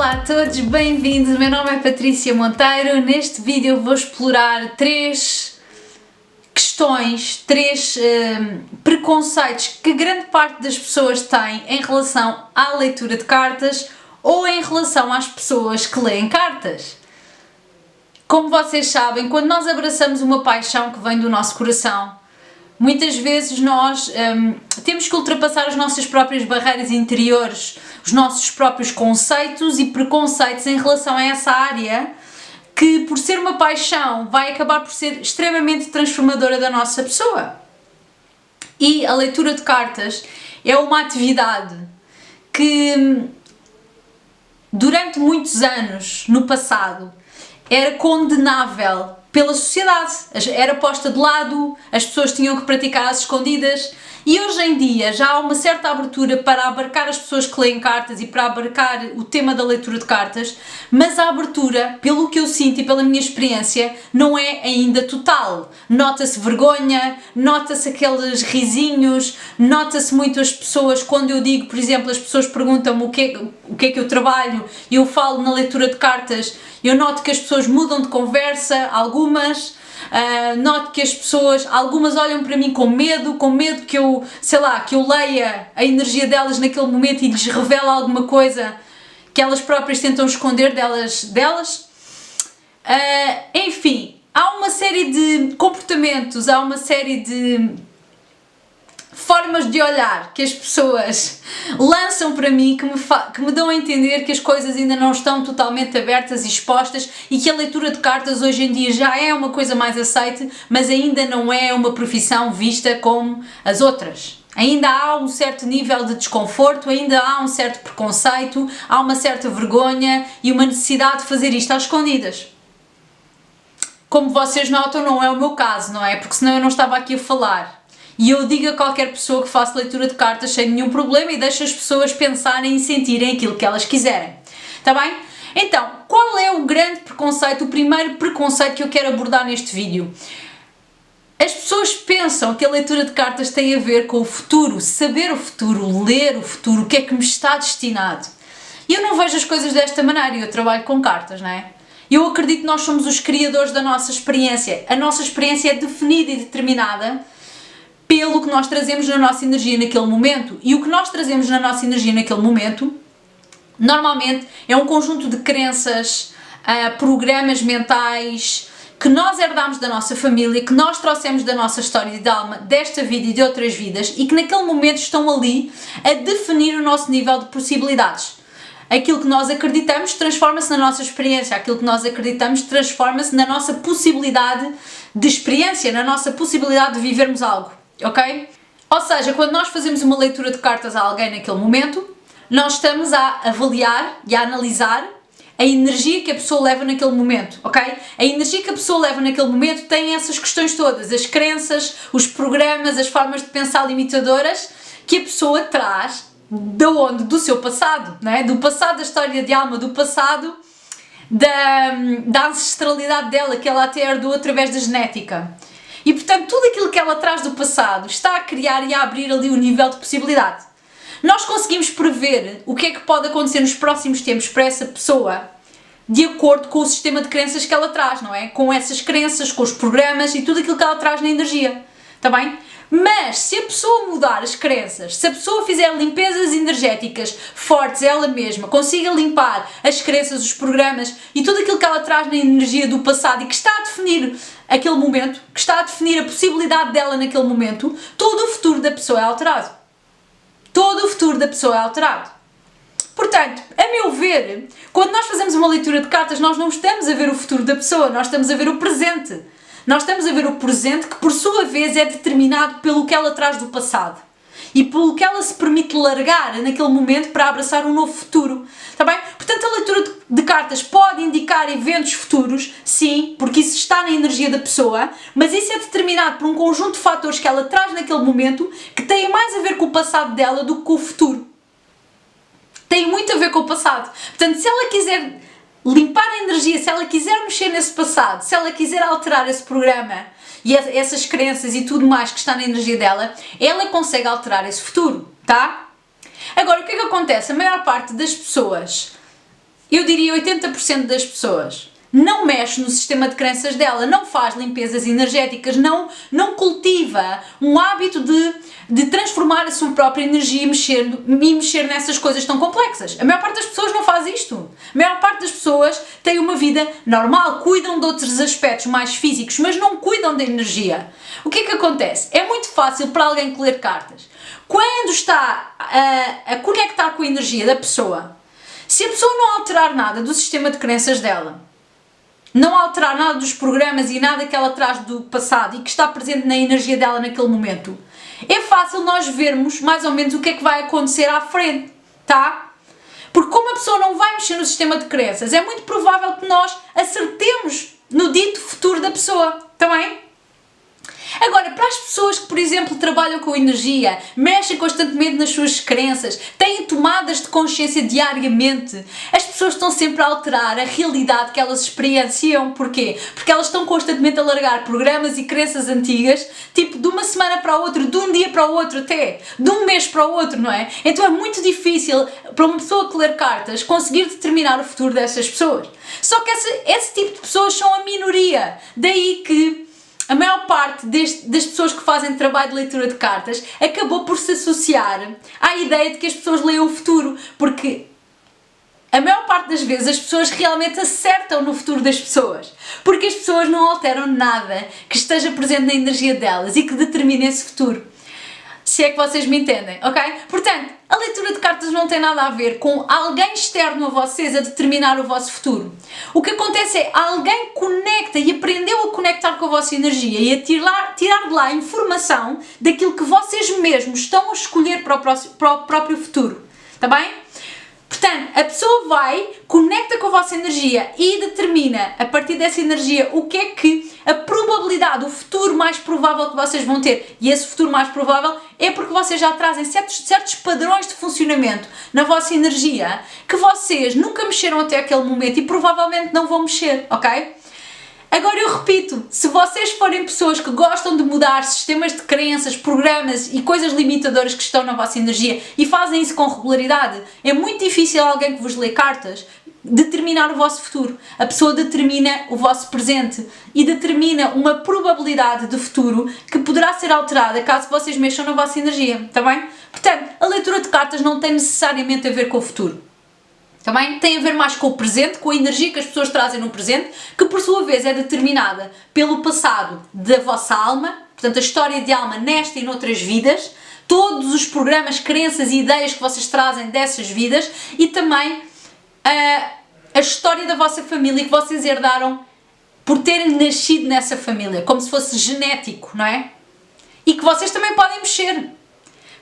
Olá a todos, bem-vindos, o meu nome é Patrícia Monteiro. Neste vídeo eu vou explorar três questões, três preconceitos que grande parte das pessoas tem em relação à leitura de cartas ou em relação às pessoas que leem cartas. Como vocês sabem, quando nós abraçamos uma paixão que vem do nosso coração, muitas vezes nós temos que ultrapassar as nossas próprias barreiras interiores, os nossos próprios conceitos e preconceitos em relação a essa área que, por ser uma paixão, vai acabar por ser extremamente transformadora da nossa pessoa. E a leitura de cartas é uma atividade que, durante muitos anos no passado, era condenável pela sociedade, era posta de lado, as pessoas tinham que praticar às escondidas e hoje em dia já há uma certa abertura para abarcar as pessoas que leem cartas e para abarcar o tema da leitura de cartas, mas a abertura, pelo que eu sinto e pela minha experiência, não é ainda total. Nota-se vergonha, nota-se aqueles risinhos, nota-se muito as pessoas, quando eu digo, por exemplo, as pessoas perguntam-me o que é que eu trabalho e eu falo na leitura de cartas, eu noto que as pessoas mudam de conversa, algumas, noto que as pessoas, algumas olham para mim com medo que eu, sei lá, que eu leia a energia delas naquele momento e lhes revela alguma coisa que elas próprias tentam esconder delas. Enfim, há uma série de comportamentos, há uma série de formas de olhar que as pessoas lançam para mim que me dão a entender que as coisas ainda não estão totalmente abertas e expostas e que a leitura de cartas hoje em dia já é uma coisa mais aceite, mas ainda não é uma profissão vista como as outras. Ainda há um certo nível de desconforto, ainda há um certo preconceito, há uma certa vergonha e uma necessidade de fazer isto às escondidas. Como vocês notam, não é o meu caso, não é? Porque senão eu não estava aqui a falar. E eu digo a qualquer pessoa que faça leitura de cartas sem nenhum problema e deixo as pessoas pensarem e sentirem aquilo que elas quiserem. Está bem? Então, qual é o grande preconceito, o primeiro preconceito que eu quero abordar neste vídeo? As pessoas pensam que a leitura de cartas tem a ver com o futuro, saber o futuro, ler o futuro, o que é que me está destinado. E eu não vejo as coisas desta maneira, eu trabalho com cartas, não é? Eu acredito que nós somos os criadores da nossa experiência. A nossa experiência é definida e determinada pelo que nós trazemos na nossa energia naquele momento. E o que nós trazemos na nossa energia naquele momento, normalmente, é um conjunto de crenças, programas mentais, que nós herdamos da nossa família, que nós trouxemos da nossa história de alma, desta vida e de outras vidas, e que naquele momento estão ali a definir o nosso nível de possibilidades. Aquilo que nós acreditamos transforma-se na nossa experiência, aquilo que nós acreditamos transforma-se na nossa possibilidade de experiência, na nossa possibilidade de vivermos algo. Ok? Ou seja, quando nós fazemos uma leitura de cartas a alguém naquele momento, nós estamos a avaliar e a analisar a energia que a pessoa leva naquele momento, ok? A energia que a pessoa leva naquele momento tem essas questões todas, as crenças, os programas, as formas de pensar limitadoras que a pessoa traz de onde? Do seu passado, não é? Do passado da história de alma, do passado da ancestralidade dela, que ela até herdou através da genética. E, portanto, tudo aquilo que ela traz do passado está a criar e a abrir ali um nível de possibilidade. Nós conseguimos prever o que é que pode acontecer nos próximos tempos para essa pessoa de acordo com o sistema de crenças que ela traz, não é? Com essas crenças, com os programas e tudo aquilo que ela traz na energia. Está bem? Mas, se a pessoa mudar as crenças, se a pessoa fizer limpezas energéticas fortes ela mesma, consiga limpar as crenças, os programas e tudo aquilo que ela traz na energia do passado e que está a definir aquele momento, que está a definir a possibilidade dela naquele momento, todo o futuro da pessoa é alterado. Todo o futuro da pessoa é alterado. Portanto, a meu ver, quando nós fazemos uma leitura de cartas, nós não estamos a ver o futuro da pessoa, nós estamos a ver o presente. Nós estamos a ver o presente que, por sua vez, é determinado pelo que ela traz do passado e pelo que ela se permite largar naquele momento para abraçar um novo futuro. Está bem? Portanto, a leitura de cartas pode indicar eventos futuros, sim, porque isso está na energia da pessoa, mas isso é determinado por um conjunto de fatores que ela traz naquele momento que têm mais a ver com o passado dela do que com o futuro. Tem muito a ver com o passado. Portanto, se ela quiser limpar a energia, se ela quiser mexer nesse passado, se ela quiser alterar esse programa e essas crenças e tudo mais que está na energia dela, ela consegue alterar esse futuro, tá? Agora, o que é que acontece? A maior parte das pessoas eu diria 80% das pessoas não mexe no sistema de crenças dela, não faz limpezas energéticas, não cultiva um hábito de transformar a sua própria energia e mexer nessas coisas tão complexas. A maior parte das pessoas não faz isto. A maior parte das pessoas tem uma vida normal, cuidam de outros aspectos mais físicos, mas não cuidam da energia. O que é que acontece? É muito fácil para alguém que ler cartas. Quando está a conectar com a energia da pessoa, se a pessoa não alterar nada do sistema de crenças dela, não alterar nada dos programas e nada que ela traz do passado e que está presente na energia dela naquele momento, é fácil nós vermos mais ou menos o que é que vai acontecer à frente, tá? Porque como a pessoa não vai mexer no sistema de crenças, é muito provável que nós acertemos no dito futuro da pessoa, tá bem? Agora, para as pessoas que, por exemplo, trabalham com energia, mexem constantemente nas suas crenças, têm tomadas de consciência diariamente, as pessoas estão sempre a alterar a realidade que elas experienciam. Porquê? Porque elas estão constantemente a largar programas e crenças antigas, tipo de uma semana para a outra, de um dia para o outro até, de um mês para o outro, não é? Então é muito difícil para uma pessoa que ler cartas conseguir determinar o futuro dessas pessoas. Só que esse tipo de pessoas são a minoria. Daí que a maior parte das pessoas que fazem trabalho de leitura de cartas acabou por se associar à ideia de que as pessoas leem o futuro, porque a maior parte das vezes as pessoas realmente acertam no futuro das pessoas, porque as pessoas não alteram nada que esteja presente na energia delas e que determine esse futuro. Se é que vocês me entendem, ok? Portanto, a leitura de cartas não tem nada a ver com alguém externo a vocês a determinar o vosso futuro. O que acontece é alguém conecta e aprendeu a conectar com a vossa energia e a tirar de lá informação daquilo que vocês mesmos estão a escolher para o próprio futuro. Está bem? Portanto, a pessoa vai, conecta com a vossa energia e determina, a partir dessa energia, o que é que a probabilidade, o futuro mais provável que vocês vão ter. E esse futuro mais provável é porque vocês já trazem certos padrões de funcionamento na vossa energia que vocês nunca mexeram até aquele momento e provavelmente não vão mexer, ok? Agora eu repito, se vocês forem pessoas que gostam de mudar sistemas de crenças, programas e coisas limitadoras que estão na vossa energia e fazem isso com regularidade, é muito difícil alguém que vos lê cartas determinar o vosso futuro. A pessoa determina o vosso presente e determina uma probabilidade de futuro que poderá ser alterada caso vocês mexam na vossa energia, está bem? Portanto, a leitura de cartas não tem necessariamente a ver com o futuro. Também tem a ver mais com o presente, com a energia que as pessoas trazem no presente, que por sua vez é determinada pelo passado da vossa alma, portanto a história de alma nesta e noutras vidas, todos os programas, crenças e ideias que vocês trazem dessas vidas e também a história da vossa família que vocês herdaram por terem nascido nessa família, como se fosse genético, não é? E que vocês também podem mexer.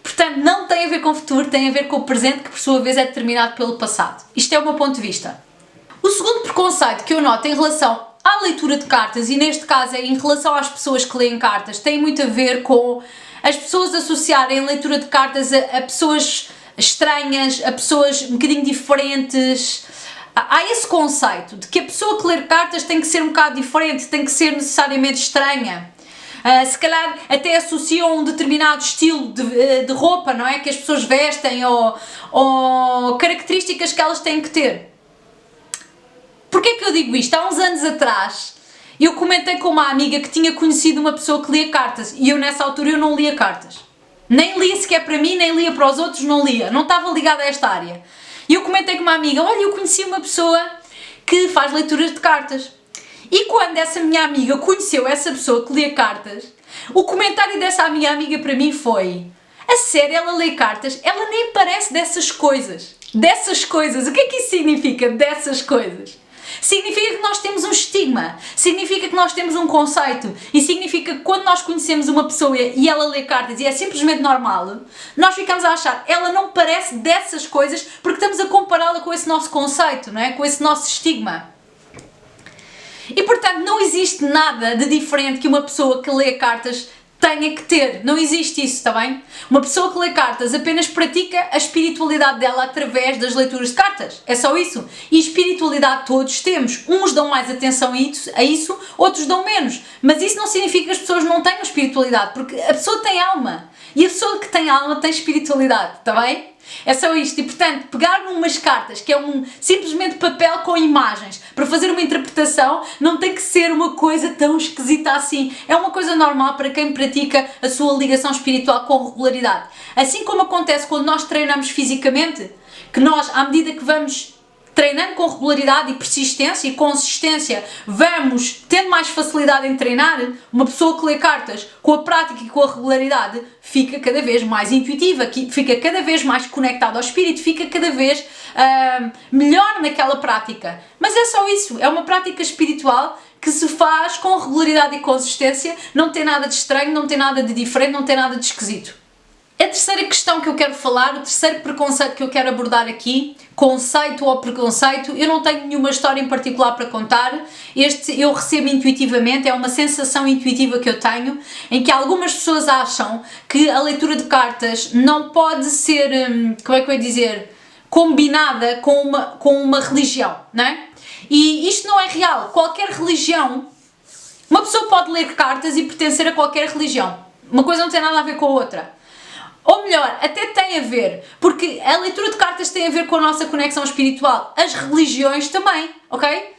Portanto, não tem a ver com o futuro, tem a ver com o presente, que por sua vez é determinado pelo passado. Isto é o meu ponto de vista. O segundo preconceito que eu noto em relação à leitura de cartas, e neste caso é em relação às pessoas que leem cartas, tem muito a ver com as pessoas associarem a leitura de cartas a pessoas estranhas, a pessoas um bocadinho diferentes. Há esse conceito de que a pessoa que lê cartas tem que ser um bocado diferente, tem que ser necessariamente estranha. Se calhar até associam um determinado estilo de roupa, não é? Que as pessoas vestem ou características que elas têm que ter. Porquê que eu digo isto? Há uns anos atrás eu comentei com uma amiga que tinha conhecido uma pessoa que lia cartas e eu nessa altura eu não lia cartas. Nem lia sequer para mim, nem lia para os outros, não lia. Não estava ligada a esta área. E eu comentei com uma amiga, olha, eu conheci uma pessoa que faz leituras de cartas. E quando essa minha amiga conheceu essa pessoa que lê cartas, o comentário dessa minha amiga para mim foi: a sério, ela lê cartas? Ela nem parece dessas coisas. Dessas coisas. O que é que isso significa, dessas coisas? Significa que nós temos um estigma, significa que nós temos um conceito e significa que quando nós conhecemos uma pessoa e ela lê cartas e é simplesmente normal, nós ficamos a achar ela não parece dessas coisas porque estamos a compará-la com esse nosso conceito, não é? Com esse nosso estigma. E portanto não existe nada de diferente que uma pessoa que lê cartas tenha que ter, não existe isso, está bem? Uma pessoa que lê cartas apenas pratica a espiritualidade dela através das leituras de cartas, é só isso. E espiritualidade todos temos, uns dão mais atenção a isso, outros dão menos, mas isso não significa que as pessoas não tenham espiritualidade, porque a pessoa tem alma, e a pessoa que tem alma tem espiritualidade, está bem? É só isto. E portanto, pegar numas cartas, que é simplesmente papel com imagens, para fazer uma interpretação, não tem que ser uma coisa tão esquisita assim. É uma coisa normal para quem pratica a sua ligação espiritual com regularidade. Assim como acontece quando nós treinamos fisicamente, que nós, à medida que vamos treinando com regularidade e persistência e consistência, vamos tendo mais facilidade em treinar. Uma pessoa que lê cartas com a prática e com a regularidade fica cada vez mais intuitiva, fica cada vez mais conectada ao espírito, fica cada vez melhor naquela prática. Mas é só isso, é uma prática espiritual que se faz com regularidade e consistência, não tem nada de estranho, não tem nada de diferente, não tem nada de esquisito. A terceira questão que eu quero falar, o terceiro preconceito que eu quero abordar aqui, conceito ou preconceito, eu não tenho nenhuma história em particular para contar, este eu recebo intuitivamente, é uma sensação intuitiva que eu tenho, em que algumas pessoas acham que a leitura de cartas não pode ser, como é que eu ia dizer, combinada com uma religião, não é? E isto não é real, qualquer religião, uma pessoa pode ler cartas e pertencer a qualquer religião, uma coisa não tem nada a ver com a outra. Ou melhor, até tem a ver, porque a leitura de cartas tem a ver com a nossa conexão espiritual, as religiões também, ok?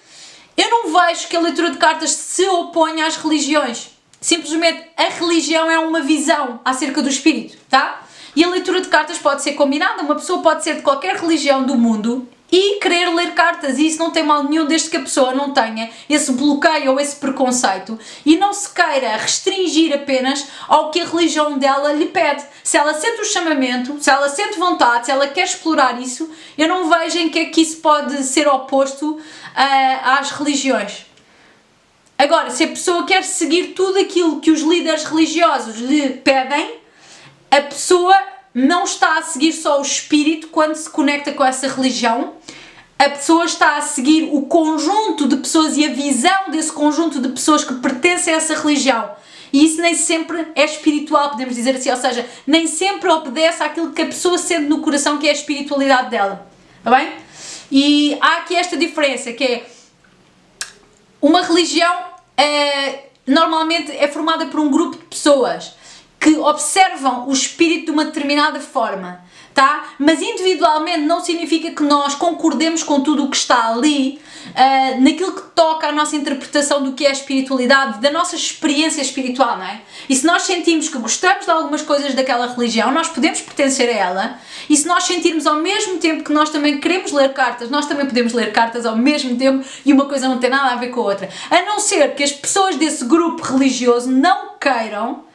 Eu não vejo que a leitura de cartas se oponha às religiões, simplesmente a religião é uma visão acerca do espírito, tá? E a leitura de cartas pode ser combinada, uma pessoa pode ser de qualquer religião do mundo e querer ler cartas, e isso não tem mal nenhum desde que a pessoa não tenha esse bloqueio ou esse preconceito e não se queira restringir apenas ao que a religião dela lhe pede. Se ela sente o chamamento, se ela sente vontade, se ela quer explorar isso, eu não vejo em que é que isso pode ser oposto às religiões. Agora, se a pessoa quer seguir tudo aquilo que os líderes religiosos lhe pedem, a pessoa não está a seguir só o espírito quando se conecta com essa religião, a pessoa está a seguir o conjunto de pessoas e a visão desse conjunto de pessoas que pertencem a essa religião. E isso nem sempre é espiritual, podemos dizer assim, ou seja, nem sempre obedece àquilo que a pessoa sente no coração que é a espiritualidade dela, está bem? E há aqui esta diferença, que é uma religião normalmente é formada por um grupo de pessoas que observam o espírito de uma determinada forma, tá? Mas individualmente não significa que nós concordemos com tudo o que está ali, naquilo que toca a nossa interpretação do que é a espiritualidade, da nossa experiência espiritual, não é? E se nós sentimos que gostamos de algumas coisas daquela religião, nós podemos pertencer a ela, e se nós sentirmos ao mesmo tempo que nós também queremos ler cartas, nós também podemos ler cartas ao mesmo tempo, e uma coisa não tem nada a ver com a outra. A não ser que as pessoas desse grupo religioso não queiram,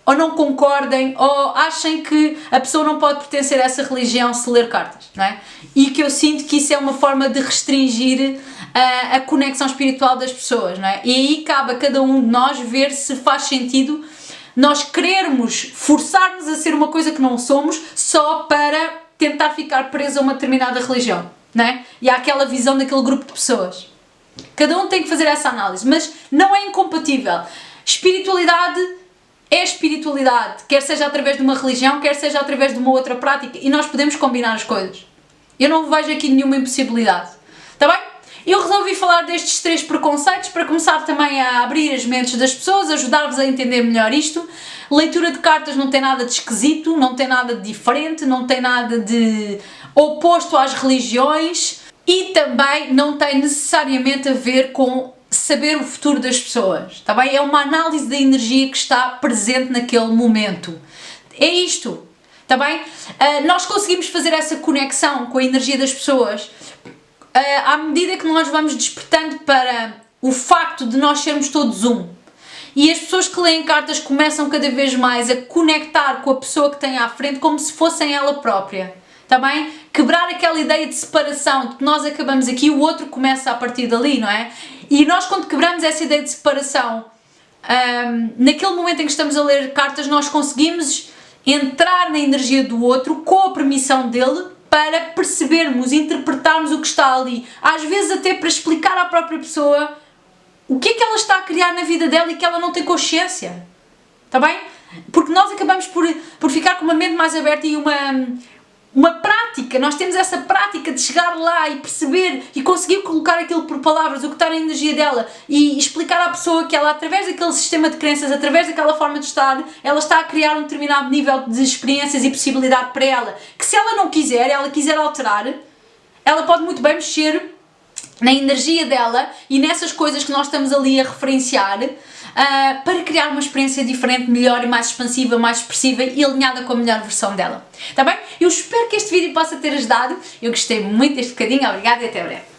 ou não concordem, ou achem que a pessoa não pode pertencer a essa religião se ler cartas, não é? E que eu sinto que isso é uma forma de restringir a conexão espiritual das pessoas, não é? E aí cabe a cada um de nós ver se faz sentido nós querermos forçar-nos a ser uma coisa que não somos só para tentar ficar preso a uma determinada religião, não é? E há aquela visão daquele grupo de pessoas. Cada um tem que fazer essa análise, mas não é incompatível. Espiritualidade é espiritualidade, quer seja através de uma religião, quer seja através de uma outra prática, e nós podemos combinar as coisas. Eu não vejo aqui nenhuma impossibilidade, está bem? Eu resolvi falar destes 3 preconceitos para começar também a abrir as mentes das pessoas, ajudar-vos a entender melhor isto. Leitura de cartas não tem nada de esquisito, não tem nada de diferente, não tem nada de oposto às religiões e também não tem necessariamente a ver com saber o futuro das pessoas, está bem? É uma análise da energia que está presente naquele momento. É isto, está bem? Nós conseguimos fazer essa conexão com a energia das pessoas à medida que nós vamos despertando para o facto de nós sermos todos um. E as pessoas que leem cartas começam cada vez mais a conectar com a pessoa que tem à frente como se fossem ela própria. Está bem? Quebrar aquela ideia de separação, de que nós acabamos aqui e o outro começa a partir dali, não é? E nós, quando quebramos essa ideia de separação, naquele momento em que estamos a ler cartas, nós conseguimos entrar na energia do outro com a permissão dele para percebermos, interpretarmos o que está ali. Às vezes até para explicar à própria pessoa o que é que ela está a criar na vida dela e que ela não tem consciência. Está bem? Porque nós acabamos por ficar com uma mente mais aberta e uma prática, nós temos essa prática de chegar lá e perceber e conseguir colocar aquilo por palavras, o que está na energia dela e explicar à pessoa que ela, através daquele sistema de crenças, através daquela forma de estar, ela está a criar um determinado nível de experiências e possibilidade para ela, que se ela não quiser, ela quiser alterar, ela pode muito bem mexer na energia dela e nessas coisas que nós estamos ali a referenciar, para criar uma experiência diferente, melhor e mais expansiva, mais expressiva e alinhada com a melhor versão dela. Está bem? Eu espero que este vídeo possa ter ajudado. Eu gostei muito deste bocadinho. Obrigada e até breve.